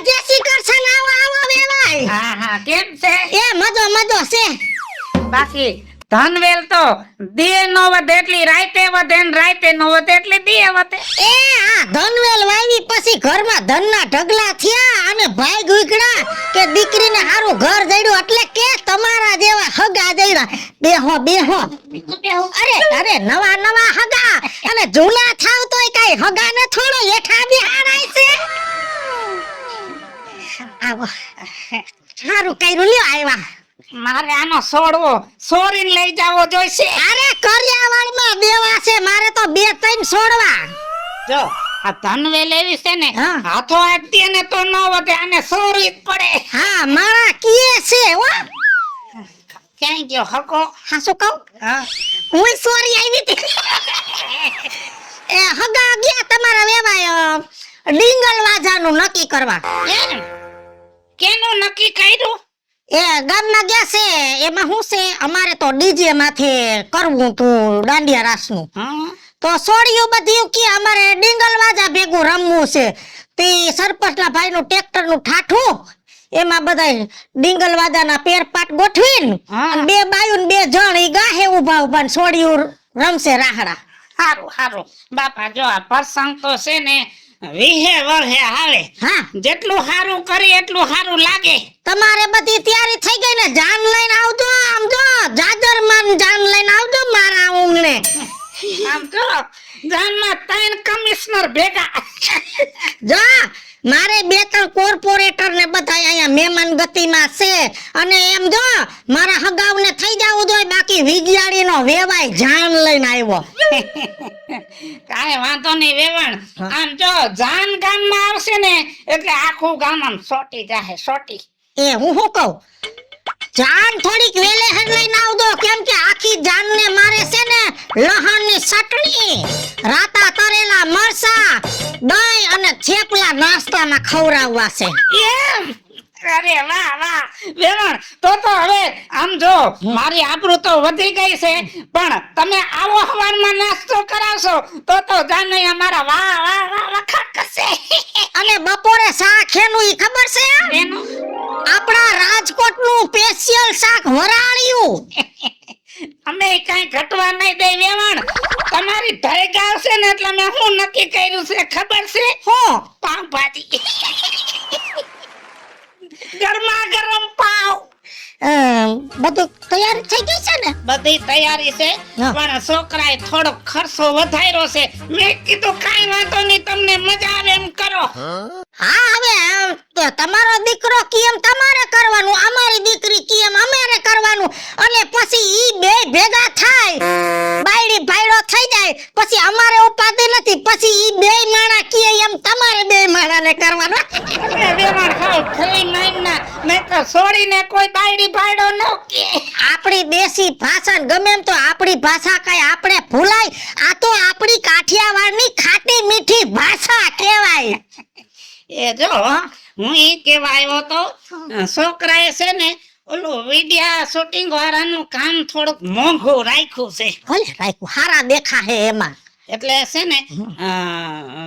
જય શ્રી કૃષ્ણ આવો આવો વેવાય હા હા કેમ છે એ મજો મજો છે બાકી ધનવેલ તો દીએ નો વધે એટલી રાતે વધે ને રાતે નો વધે એટલી દીએ વધે એ આ ધનવેલ વાવી પછી ઘરમાં ધનના ઢગલા થયા અને ભાઈ ગુગડા કે દીકરીને હારું ઘર જડ્યું એટલે કે તમારા જેવા હગા જડ્યા બેહો બેહો અરે અરે નવા નવા હગા અને જૂના થાવ તોય કઈ હગા ને થોડો હેઠા બિહારાય છે આવો હારું કર્યું લ્યો આવ્યા મારે આનો છોડવો છોરીને લઈ જાવો જોઈશે અરે કર્યાવાળમાં દેવા છે મારે તો 2-3 છોડવા જો આ ધનવેલ એવી છે ને હા. હાથો આટતી ને તો ન વધે આને છોરી જ પડે હા મારા કીએ છે હો ક્યાંય ગયો હકો હા શું કહું હા હું સોરી આવી હતી એ હગા ગયા તમારા વેવાય ડીંગલ વાજાનું નક્કી કરવા એમ કેનું નક્કી કર્યું એ ગામમાં ગયા છે એમાં શું છે અમારે તો ડીજે માથે કરવું તું દાંડિયા રાસનું હા તો સોડિયું બધું કે અમારે ડીંગલ વાજા ભેગું રમવું છે તે સરપંચના ભાઈનું ટ્રેક્ટરનું ઠાઠું એમાં બધાય ડીંગલ વાજાના પેરપાટ ગોઠવીને હા. અને 2 બાયું ને 2 જણ ઈ ગાહે ઊભા ઊભા ને સોડિયું રમશે રાહડા હારું હારું બાપા જો આ પ્રસંગ તો છે ને વિહે વરહે હાલે હા જેટલું હારું કરી એટલું હારું લાગે તમારે બધી તૈયારી થઈ ગઈ ને જાન લઈને આવજો આમ જો જાજરમાન જાન લઈને આવજો મારા ઊંઘને આમ તો જાનમાં 3 કમિશનર ભેગા જા મારે 2-3 કોર્પોરેટર ને બધા અહીંયા મહેમાન ગતિમાં છે અને એમ જો મારા હગાવને થઈ જાવું જોઈએ બાકી વિજયાળીનો વેવાય જાન લઈને આવ્યો કાંઈ વાંધો નહીં વેવણ આમ જો જાન ગામમાં આવશે ને એટલે આખું ગામ આમ સોટી જાહે સોટી એ હું શું કહું જાન થોડીક વેલે હેડ લઈને આવજો કેમ કે આખી જાનને મારે છે ને લહણની ચટણી રાતા તરેલા મરસા દહીં અને થેપલા નાસ્તામાં ખવડાવવા છે એમ અરે વાહ વાહ વેવણ તો હવે આમ જો મારી આબરૂ તો વધી ગઈ છે પણ તમે આવો હવારમાં નાસ્તો કરાવશો તો જાને અમારા વાહ વાહ વાહ વખાણ કરશે અને બપોરે શાક એનું ઈ ખબર છે એનું આપણા રાજકોટનું સ્પેશિયલ શાક વરાળિયું અમે કઈ ઘટવા નહીં દે વેવણ તમારી ધૈગ આવશે ને એટલે મેં હું નક્કી કર્યું છે ખબર છે હો પાવભાજી ગરમા ગરમ પાવ બધું તૈયાર થઈ ગઈ છે ને બધી તૈયારી છે હા. પણ છોકરાએ થોડો ખર્ચો વધાર્યો છે મેં કીધું કાઈ વાંધો નહીં તમને મજા આવે એમ કરો હા હવે તો તમારો દીકરો કેમ તમારે કરવાનું અમારી દીકરી કેમ અમારે કરવાનું અને પછી ઈ બે ભેગા થાય બાયડી ભાઈડો થઈ જાય પછી અમારે ઉપાધિ નથી પછી ઈ બે માણા કે એમ તમારે બે માણાને કરવાનું અરે વેવાણ ખાવ થઈ માઈના મેં તો છોડીને કોઈ બાયડી ભાઈડો ન કે આપણી દેશી ભાષા ને ગમે એમ તો આપણી ભાષા કઈ આપણે ભૂલાય આ તો આપણી કાઠિયાવાડની ખાટી મીઠી ભાષા કહેવાય એ જો હું ઈ કેવા આવ્યો તો છોકરાએ છે ને ઓલું વિડિયા શૂટિંગ વાળાનું કામ થોડુંક મોંઘું રાખ્યું છે ભલે રાખ્યું હારા દેખા હે એમાં એટલે છે ને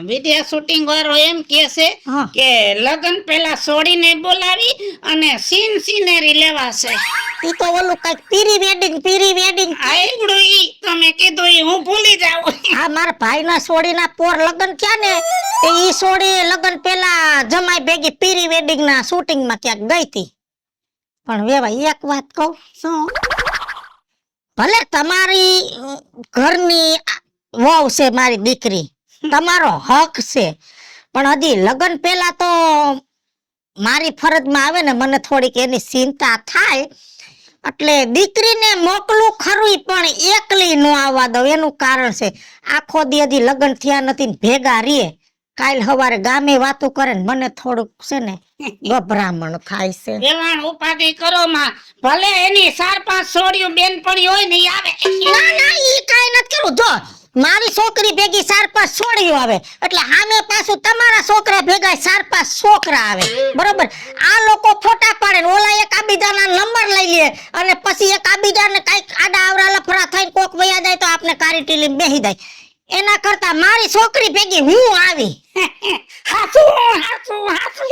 વિડિયા શૂટિંગ વાળો એમ કે છે હા. કે લગન પહેલા છોડીને બોલાવી અને સીન સિનેરી લેવાશે ઈ તો ઓલું કઈક પીરી વેડિંગ આયડું ઈ તમે કીધું ઈ હું ભૂલી જાઉં આ મારા ભાઈના સોડીના પોર લગન થયા ને તે ઈ સોડી લગન પેલા જમાઈ ભેગી પીરી વેડિંગ ના શૂટિંગ માં ક્યાંક ગઈ હતી પણ વેવાય એક વાત કહું શું ભલે તમારી ઘરની વહુ છે મારી દીકરી તમારો હક છે પણ હજી લગન પેલા તો મારી ફરજમાં આવે ને મને થોડીક એની ચિંતા થાય એટલે દીકરીને મોકલું ખરું પણ એકલી નો આવવા દઉં એનું કારણ છે આખો દી હજી લગન થયા નથી ને ભેગા રીએ કાલ સવારે ગામે વાતો કરે ને મને થોડુંક છે ને ગભરામણ થાય છે વેવાણ ઉપાધિ કરો માં ભલે એની 4-5 છોડીઓ બેનપણી હોય ને ઈ આવે ના ના ઈ કાઈ નથી કરું જો મારી છોકરી ભેગી 4-5 છોડીઓ આવે એટલે સામે પાછું તમારા છોકરા ભેગા 4-5 છોકરા આવે બરોબર આ લોકો ફોટા પાડે ને ઓલા એક આબીજાના નંબર લઈ લે અને પછી એક આબીજાને કઈક આડા આવરા લફરા થઈને કોક વયા જાય તો આપને કારી ટીલી બેહી જાય એના કરતા મારી છોકરી ભેગી હું આવી. હાચું હાચું હાચું.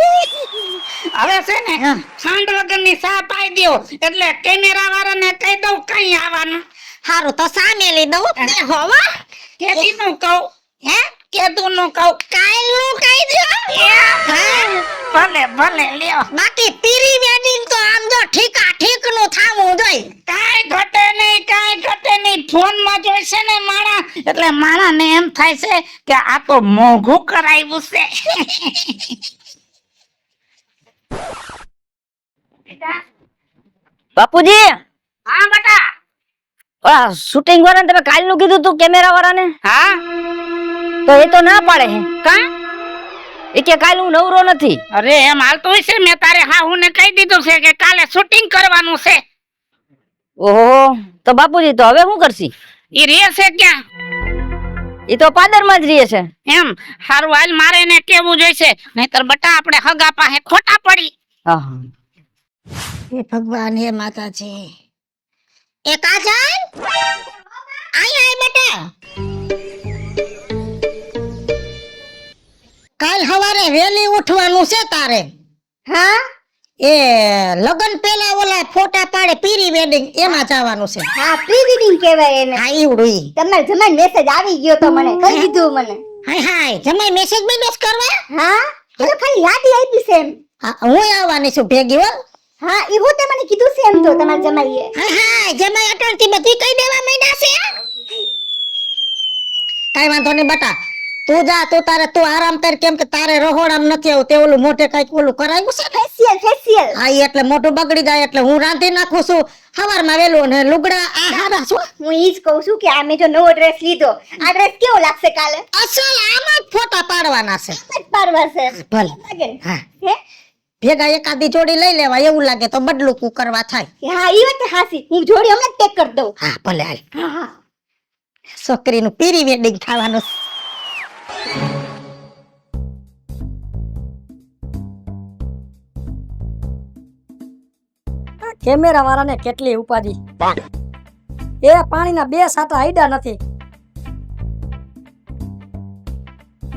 હવે છે ને હા. ખાંડ વગરની ચા પાઈ દ્યો એટલે કેમેરા વાળાને કહી દઉં કઈ આવવાનું. હારું તો સામેલી દઉં તે હોવા. કેદી નું કહું હે કેદું નું કહું. કાલનું કહી દો. હા. ભલે ભલે લ્યો. બાકી પ્રી વેડિંગ તો આમ જો ઠીકા ઠીક નું થાવું જોઈએ. કાંઈ ઘટે નહીં ફોન માં જોઈશે ને માણા એટલે માણા ને એમ થાય છે કે આ તો મોંઘું કરાવ્યું છે. બાપુજી હા બેટા. આ શૂટિંગ વાળાને તમે કાલનું કીધું તું કેમેરા વાળાને હા તો એ તો ના પાડે છે કા એ કે કાલ હું નવરો નથી. અરે એમ હાલતું હશે મેં તારે હા હું ને કહી દીધું છે કે કાલે શૂટિંગ કરવાનું છે. ઓહો તો બાપુજી તો હવે શું કરશી? ઈ રે છે ક્યાં એ તો પાદરમાં જ રહે છે. એમ હારું હાલ મારે એને કેવું જોઈશે નહીતર બટા આપણે હગા પાસે ખોટા પડી. હા હે ભગવાન હે માતાજી. એ કાજલ આય આય બેટા. કાલ સવારે વેલી ઉઠવાનું છે તારે. હા એ લગન પેલા ઓલા ફોટા પાડે પ્રી વેડિંગ એમાં જવાનું છે. હા પ્રી વેડિંગ કહેવાય એને. હા ઈવડું ઈ. તમારે જમાઈ મેસેજ આવી ગયો તો મને કહી દીધું મને. હાય હાય જમાઈ મેસેજ કરવા. હા એટલે ખાલી યાદી આપી છે એમ. હા હું આવવાની છું ભેગી હો. હા એવું તે મને કીધું છે એમ તો તમારા જમાઈએ. હાય હાય જમાઈ અટણથી બધી કહી દેવા માંડ્યા છે. કાઈ વાંધો નહીં બટા. તું જા તું આરામ કર કેમ કે તારે રહોડામ નથી આવું તે ઓલું મોઢે કઈક ઓલું કરાવ્યું છે. ફેશિયલ હા ઈ એટલે મોઢું બગડી જાય એટલે હું રાંધી નાખું છું સવારમાં વેલું ને લુગડા આ હારા છું. હું ઈ જ કહું છું કે આ મેં જો નવો ડ્રેસ લીધો આ ડ્રેસ કેવો લાગશે કાલે? અસલ આમાં જ ફોટા પાડવાના છે. જ પાડવા છે ભલે લાગે ને? હા હે ભેગા એકાદી જોડી લઈ લેવા એવું લાગે તો બદલું કરવા થાય. હા ઈ વાત હાસી હું જોડી હમણાં પેક કરી દઉં. હા ભલે હાલ. હા હા છોકરીનું પ્રી વેડિંગ થવાનું છે. કેમેરા વાળાને કેટલી ઉપાધિ. એ પાણીના 2 સાટા આઈડા નથી.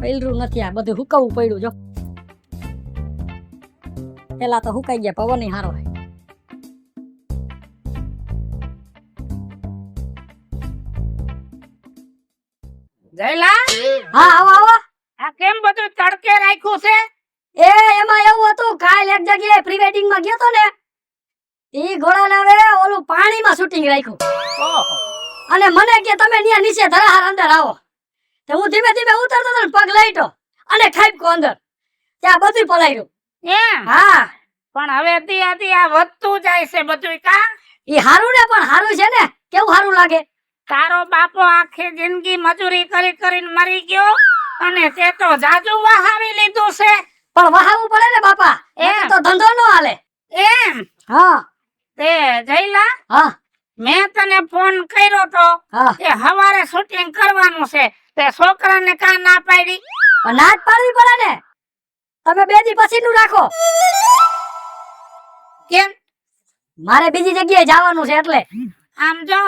પૈલરું નથી આ બધું હુકાવું પડ્યું જો. પેલા તો હુકાઈ ગયા પવન હારો. જયલા હા આવો આવો. આ કેમ બધું તડકે રાખ્યું છે? એ એમાં એવું હતું કાલ એક જગ્યાએ પ્રી વેડિંગ માં ગયો તો ને ઈ ઘોડા હવે ઓલું પાણીમાં શૂટિંગ રાખ્યું. ઓહો અને મને કે તમે ન્યા નીચે ધરાહાર અંદર આવો. તો હું ધીમે ધીમે ઉતરતો હતો ને પગ લાઈટો અને ખાઈપકો અંદર. ત્યાં બધું પલાયરું. એમ હા પણ હવે દી આ વધતું જાય છે બધું કા. ઈ હારું ને પણ હારું છે ને કેવું હારું લાગે. તારો બાપો આખી જિંદગી મજૂરી કરીને મરી ગયો અને તે તો જાજુ વહાવી લીધું છે. પણ વહાવવું પડે ને બાપા એમ. તો ધંધો નો હાલે. એમ હા તે જયલા હા મેં તને ફોન કર્યો તો હા કે હવારે શૂટિંગ કરવાનું છે તે છોકરાને કા ના પાડી. પણ ના જ પાડવી પડે ને. તમે 2 દી પછી નું રાખો. કેમ? મારે બીજી જગ્યાએ જવાનું છે એટલે. આમ જો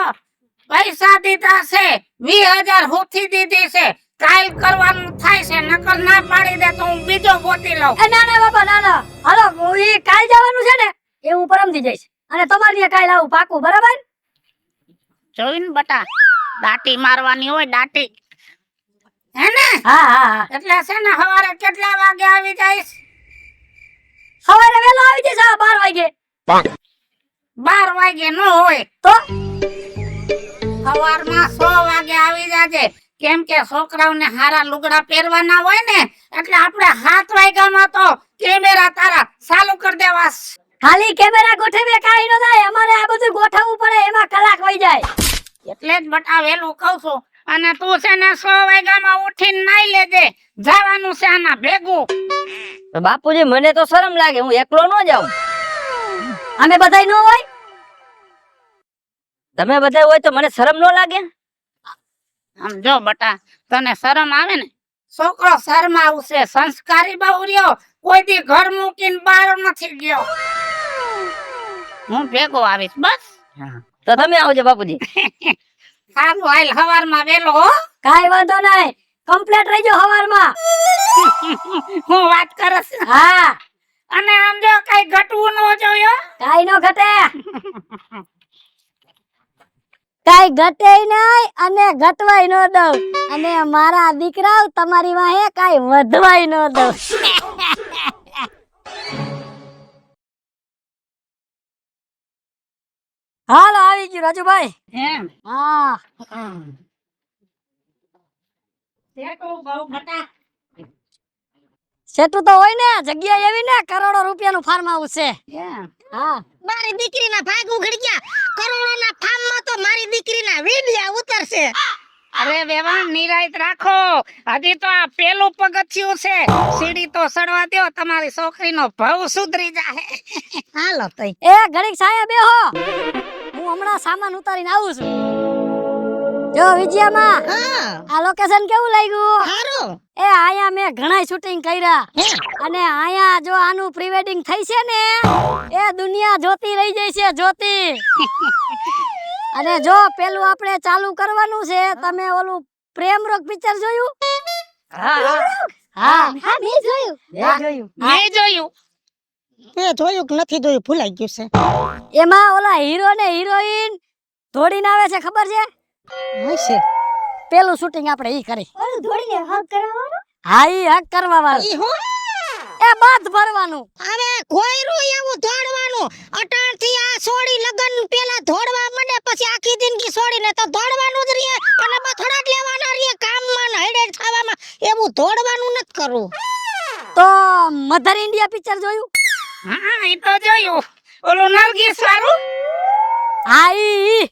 પૈસા દીધા છે 20,000 હુથી દીધી છે કાલ કરવાનું થાય છે નકર ના પાડી દે તો હું બીજો ગોતી લઉં. એ ના ના બાપા ના ના હાલો હું ઈ કાલ જવાનું છે ને એ હું પરમથી જઈશ અને તમારી ત્યાં કાલ આવું પાકું બરાબર. જોઈન બટા દાટી મારવાની હોય દાટી હે ને. હા હા હા એટલે છે ને હવારે કેટલા વાગે આવી જઈશ? સવારે વહેલો આવી જઈશ 12 વાગે. 12 વાગે ન હોય તો સવારમાં 6 વાગે આવી જાજે કેમ કે છોકરાઓને હારા લુગડા પહેરવાના હોય ને એટલે આપણે 7 વાગ્યામાં તો કેમેરા તારા ચાલુ કરી દેવા. ખાલી કેમેરા ગોઠવે કાઈ ન થાય અમારે આ બધું ગોઠવવું પડે એમાં કલાક વઈ જાય. એટલે જ બટા વેલું કહું છું અને તું છે ને 6 વાગ્યામાં ઉઠીને નાઈ લેજે જવાનું છે આના ભેગું. બાપુજી મને તો શરમ લાગે હું એકલો ન જાઉં. અમે બધાય ન હોય. તમે બધા હોય તો મને શરમ ન લાગે. આમ જો બટા તને શરમ આવે ને છોકરો શરમા આવશે સંસ્કારી બહુ રહ્યો કોઈ દી ઘર મૂકીને બહાર નથી ગયો. હું ભેગો આવીશ બસ. તો તમે આવજો બાપુજી. સારું હાલ હવારમાં વેલો હો. કાઈ વાંધો નહીં, કમ્પ્લીટ રહેજો હવારમાં. હું વાત કરસ. હા, અને આમ જો કઈ ઘટવું ન જોયો. કાઈ નો ઘટે. કાઈ ઘટે નહીં અને ઘટવાય નો દઉં. અને મારા દીકરાઓ તમારી વાહે કાઈ વધવાય નો દઉં. હાલો આવી ગયું રાજુભાઈ. એમ હા, શેઠું બહુ ઘટા. સેટું તો હોય ને, જગ્યા એવી ને કરોડો રૂપિયાનું ફાર્મ હાઉસ છે. એમ હા, મારી દીકરીના ભાગ ઉઘડી ગયા. કરોડોના ફાર્મમાં તો મારી દીકરીના વીડિયા ઉતરશે. અરે વેવાણ નિરાયત રાખો. હજી તો આ પેલું પગથિયું છે. સીડી તો સડવા દ્યો, તમારી છોકરીનો ભાવ સુધરી જાહે. હાલો તઈ. એ ઘડીક સાયા બેહો, હું હમણાં સામાન ઉતારીને આવું છું. જો વિજયામાં હા, આ લોકેશન કેવું લાગ્યું? હારું. એ આયા મેં ઘણાય શૂટિંગ કર્યા અને આયા જો આનું પ્રી વેડિંગ થઈ છે ને, એ દુનિયા જોતી રહી જાય છે, જોતી. અને જો પેલું આપણે ચાલુ કરવાનું છે, તમે ઓલું પ્રેમ રોગ પિક્ચર જોયું? હા હા, મેં જોયું. જોયું. મેં જોયું. એ જોયું કે નથી જોયું ભૂલાઈ ગયું છે. એમાં ઓલા હીરો ને હિરોઈન દોડીને આવે છે, ખબર છે? હશે. પેલું શૂટિંગ આપણે ઈ કરી. ઓલું ધોડીને હગ કરાવવાનો. હા, ઈ હક કરવા વાળું. ઈ હું એ બાદ ભરવાનું. હવે કોયરું એવું દોડવાનું. અટાણથી આ સોડી લગન પેલા દોડવા માંડે, પછી આખી જિંદગી સોડીને તો દોડવાનું જ રહે. અને બથડા જ લેવાના રહે કામમાં ને હૈડે થવામાં. એવું દોડવાનું નથી કરવું. તો મધર ઇન્ડિયા પિક્ચર જોયું? હા એ તો જોયું. ઓલું નરગીસ વાળું. હા, ઈ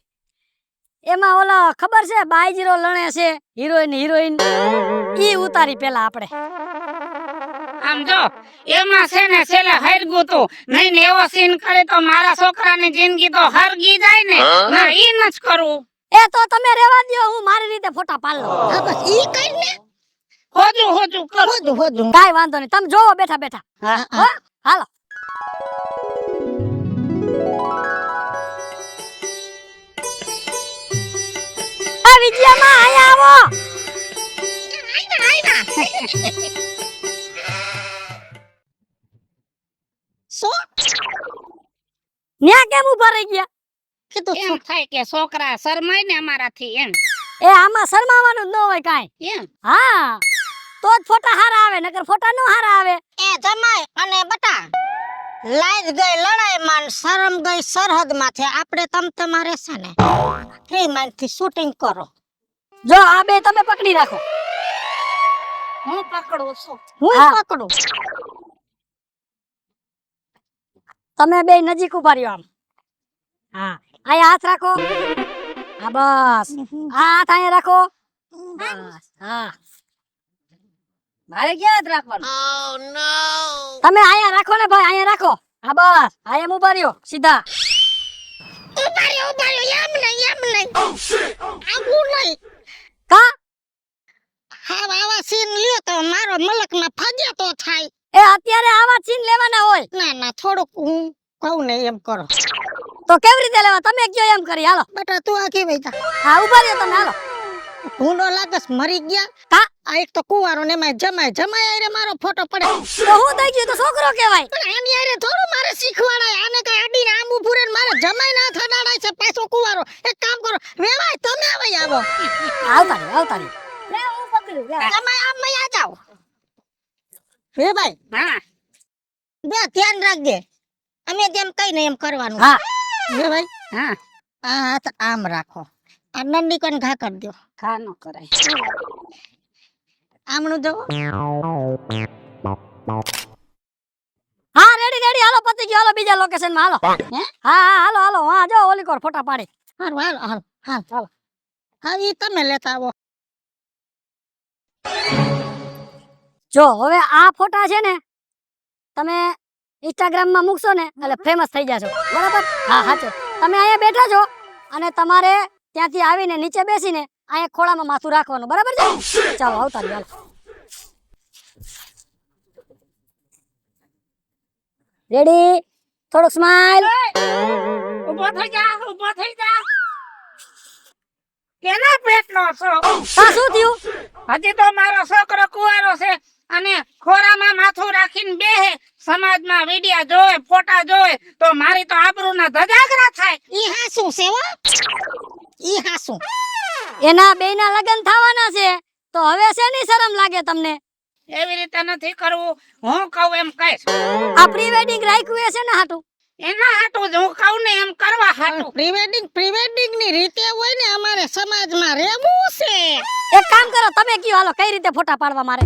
એમાં ઓલા ખબર છે બાઈજીરો લણે છે હિરોઈન ઈ ઉતારી પેલા આપણે. આમ જો એમાં છે ને છેલ્લે હરગું તું નહીં ને એવો સીન કરે તો મારા છોકરાની જિંદગી તો હરગી જાય ને. ના ઈ ન જ કરવું. એ તો તમે રેવા દ્યો, હું મારી રીતે ફોટા પાડ લઉં. હા બસ ઈ કરીને હોજું હોજું કરું. હોદું હોદું. કાઈ વાંધો નહીં, તમે જોવો બેઠા બેઠા. હા હો, હાલો. આ વિજયામાં આયા આવો. સો ન્યા કેમ ઉભા રહી ગયા? કીધું એમ થાય કે છોકરા શરમાય ને અમારાથી એમ. એ આમાં શરમાવાનું જ ન હોય કાંઈ. એમ હા, તો જ ફોટા હારા આવે, નકર ફોટા નો હારા આવે. એ જમાય અને બટા લાઈજ ગઈ લડાઈમાં ને શરમ ગઈ સરહદમાંથી. આપણે તમારે છે ને ફ્રી માઇન્ડથી શૂટિંગ કરો. જો આ બે તમે પકડી રાખો, હું પકડું છું. હું હા. પકડું. તમે બે નજીક ઉભા રહ્યો આમ. હા, અહીંયા હાથ રાખો. હા બસ, આ હાથ અહીંયા રાખો. બસ, હા. મારે ક્યાં હાથ રાખવાનો? તમે અહીંયા રાખો ને ભાઈ, અહીંયા રાખો. હા બસ, અહીંયા ઉભા રહ્યો સીધા. ઉભાર્યો એમ નહીં. આવું નહીં. કા હા આવા સીન લ્યો તો મારો મલકમાં ફાજ્યા તો થાય. એ અત્યારે આવા સીન લેવાના હોય ના થોડુંક હું કહું ને એમ કરો. તો કેવી રીતે લેવા? તમે કયો એમ કરી. હાલો, બેટા તું આ કેવી તા હા ઉભા રહ્યો તમે. હાલો. ભૂંડો લાગસ મરી ગયા. કા આ એક તો કુવારો ને એમાં જમાય આરે મારો ફોટો પડે. તો હું થઈ ગયું? તો છોકરો કહેવાય. પણ આની આરે થોડું મારે શીખવાડાય. આને કઈ અડીને આમ ઊભું રહીને મારે જમાય ના થડાડાય છે પાછો કુવારો. એક કામ કરો વેવાય તમે આવી આવો. આવતા રહ્યો. લે હું પકડું. લે. જમાય આમ મયા જાઓ. વેવાય હા બે ધ્યાન રાખજે. અમે જેમ કઈ ને એમ કરવાનું. હા, વેવાય હા આ હાથ આમ રાખો. આ નંદી કોને ઘા કરી દો. ખા નો કરાય. આમણું જો. હા રેડી. હાલો પતી ગયો. હાલો બીજા લોકેશન માં હાલો. હે? હા હાલો. હા જો ઓલી કોર ફોટા પાડી. હાલો. હા ઈ તમે લેતા આવો. જો હવે આ ફોટા છે ને તમે ઇન્સ્ટાગ્રામ માં મૂકશો ને એટલે ફેમસ થઈ જશો, બરાબર? હા સાચું. તમે અહીંયા બેઠા છો અને તમારે ત્યાંથી આવીને નીચે બેસીને અહીંયા ખોળામાં માથું રાખવાનું, બરાબર છે? ચાલો આવતા રહ્યો. રેડી? થોડુંક સ્માઈલ. ઊભો થઈ જા. કેના પેટનો છો? કા શું થયું? હજી તો મારો છોકરો કુંવારો છે અને ખોરામાં માથું રાખીને બેહે, સમાજમાં વિડિયા જોવે, ફોટા જોવે તો મારી તો આબરૂના ધજાગરા થાય. ઈ હાસું છે હો, ઈ હાસું. એના બેયના લગ્ન થવાના છે તો હવે શેની શરમ લાગે તમને? એવી રીતે નથી કરવું, હું કહું એમ કઈશ. આ પ્રી વેડિંગ રાખ્યું છે ને હાટું? એના હાટું જ હું કહું ને એમ કરવા હાટું. પ્રી વેડિંગ ની રીતે હોય ને અમારે સમાજમાં રહેવું છે. એક કામ કરો, તમે કયો હાલો કઈ રીતે ફોટા પાડવા મારે?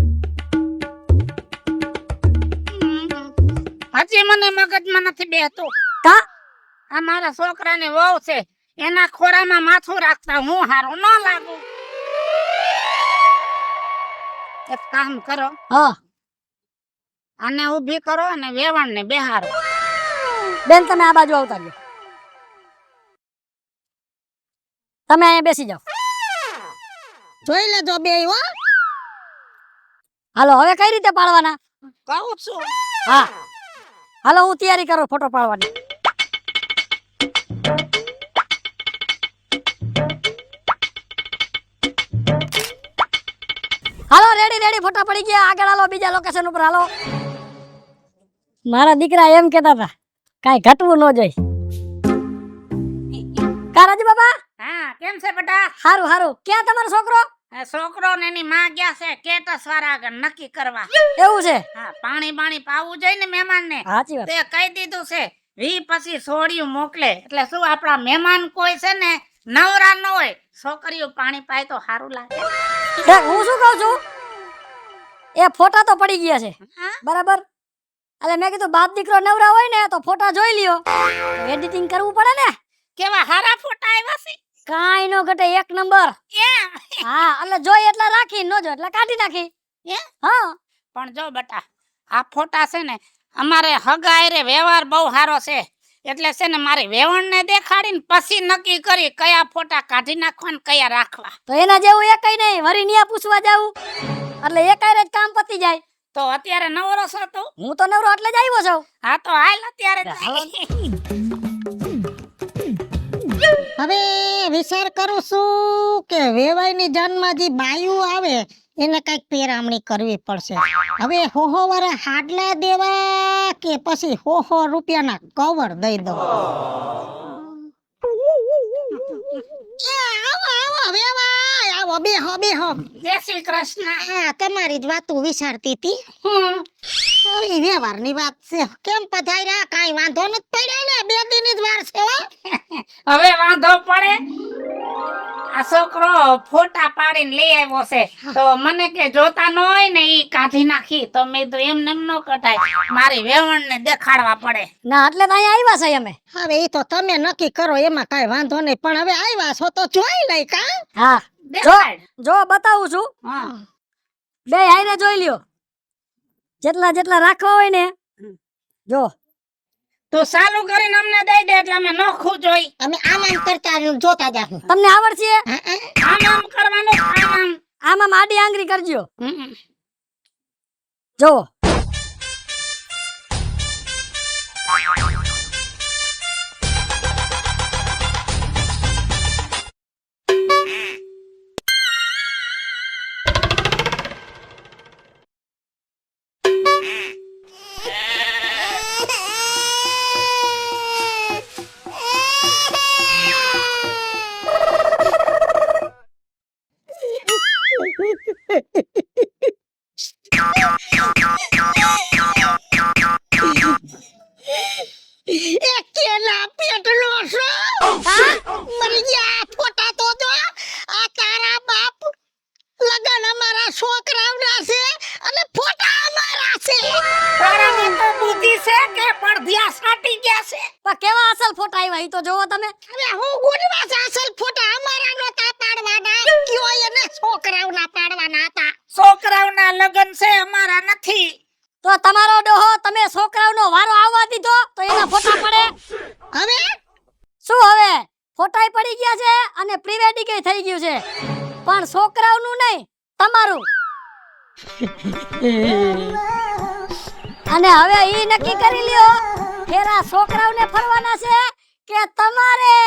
હજી મને મગજમાં નથી બેહતું. કા આ મારા છોકરાની વહુ છે, એના ખોરામાં માથું રાખતા હું હારું ન લાગુ. એક કામ કરો, હા આને ઊભી કરો અને વેવણને બેહારો. બેન તમે આ બાજુ આવતા રહ્યો, તમે અહીંયા બેસી જાઓ. જોઈ લેજો બે હો. હાલો હવે કઈ રીતે પાડવાના? કહું છું. હા હાલો હું તૈયારી કરું ફોટો પાડવાની. હાલો રેડી ફોટા પડી ગયા, આગળ હાલો બીજા લોકેશન ઉપર હાલો. મારા દીકરા એમ કેતા હતા કાઈ ઘટવું ન જોઈએ. કારાજી બાબા હા, કેમ છે બેટા? હારું હારું. ક્યાં તમારો છોકરો? આ છોકરો ને એની માં ગયા છે કેટસ વાળા આગળ નક્કી કરવા. એવું છે? હા, પાણી પાવું જોઈએ ને મહેમાન ને. સાચી વાત. તે કહી દીધું છે વી પછી સોડિયું મોકલે, એટલે શું આપણા મહેમાન કોઈ છે ને નવરા ન હોય, છોકરીઓ પાણી પાય તો સારું લાગે. હું શું કહું છું, એ ફોટા તો પડી ગયા છે હા? બરાબર, એટલે મેં કીધું બાપ દીકરો નવરા હોય ને તો ફોટા જોઈ લ્યો, એડિટિંગ કરવું પડે ને. કેવા હારા ફોટા આવ્યા છે. કાઈ નો ઘટે, એક નંબર. એમ? હા એટલે જોઈ એટલા રાખી, ન જો એટલે કાઢી નાખી. એમ? હા પણ જો બેટા, આ ફોટા છે ને અમારે હગાયરે વ્યવહાર બહુ સારો છે, એટલે છે ને મારી વેવણને દેખાડીને પછી નક્કી કરી કયા ફોટા કાઢી નાખવા ને કયા રાખવા. તો એના જેવું એકઈ નહીં, વરી નિયા પૂછવા જાવું એટલે એકાયરે જ કામ પતી જાય. તો અત્યારે નવરો છો તું? હું તો નવરો એટલે જ આવ્યો છું. હા તો હાલ અત્યારે જ. હવે વિચાર કરું છું કે વેવાઈની જાનમાં જે બાયું આવે એને કઈક પેરામણી કરવી પડશે. હવે હોહો વાળા હાડલા દેવા કે પછી હોહો રૂપિયાના કવર દઈ દઉં. આવો વેવાઈ, આવો બેહો. જય શ્રી કૃષ્ણ. હા, તમારી જ વાતો વિચારતી હતી. હવે વ્યવહારની વાત છે. કેમ પધાર્યા? કાઈ વાંધો નથી પડ્યો ને? 2 દિનની જ વાર છે હો. હવે વાંધો પડે? આ છોકરો ફોટા પાડીને લઈ આવ્યો છે તો મને કે જોતા ન હોય ને ઈ કાઢી નાખી, તો મેં તો એમને એમ ન કઢાય, મારી વેવણને દેખાડવા પડે. ના એટલે તો અહીંયા આવ્યા છે અમે. હવે એ તો તમે નક્કી કરો, એમાં કાઈ વાંધો નહીં, પણ હવે આવ્યા છો તો જોઈ લઈ કા. હા દેખાડ. જો બતાવું છું, હા. બે આઈને જોઈ લ્યો, જેટલા રાખવા હોય ને. જો તું ચાલુ કરીને અમને દઈ દે એટલે અમે નોખું જોઈ. અમે આમ કરતા જોતા જાહું. તમને આવડશે? આમ કરવાનું, આમ. આમાં આડી આંગળી કરજો. હમ. જો એકેલા પેટનો છો. મરી ગયા ફોટા તો જો. આ તારા બાપ લગન અમારા છોકરાઓના છે અને ફોટા અમારા છે. તારામાં તો બુદ્ધિ છે કે પડધિયા સાટી ગયા છે? પણ કેવા અસલ ફોટા આવ્યા ઈ તો જોવો તમે. હવે હું ગુડવા છે, અસલ ફોટા અમારા નહોતા પાડવાના, કયો એને છોકરાઓના પાડવાના હતા. છોકરાઓના લગન છે, અમારા નથી. તો તમારો ડોહો તમે છોકરાઓનો વારો આવવા દીધો તો એના ફોટા પડે? હવે શું હવે ફોટાય પડી ગયા છે અને પ્રી વેડિંગ થઈ ગયું છે, પણ છોકરાઓનું નહીં તમારું. અને હવે ઈ નક્કી કરી લ્યો ફેરા છોકરાઓને ફરવાના છે કે તમારે.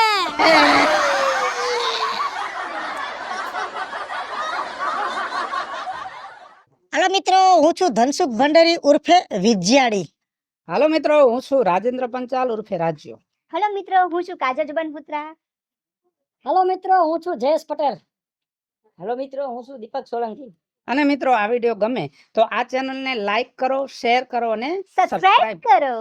હાલો મિત્રો, હું છું ધનસુખ ભંડારી ઉર્ફે વિજયાડી. હાલો મિત્રો, હું છું રાજેન્દ્ર પંચાલ ઉર્ફે રાજ્યો. હલો મિત્રો, હું છું કાજલ જુબાનપુત્રા. હેલો મિત્રો, હું છું જયેશ પટેલ. હેલો મિત્રો, હું છું દીપક સોલંકી. અને મિત્રો, આ વિડીયો ગમે તો આ ચેનલને લાઈક કરો, શેર કરો અને સબસ્ક્રાઇબ કરો.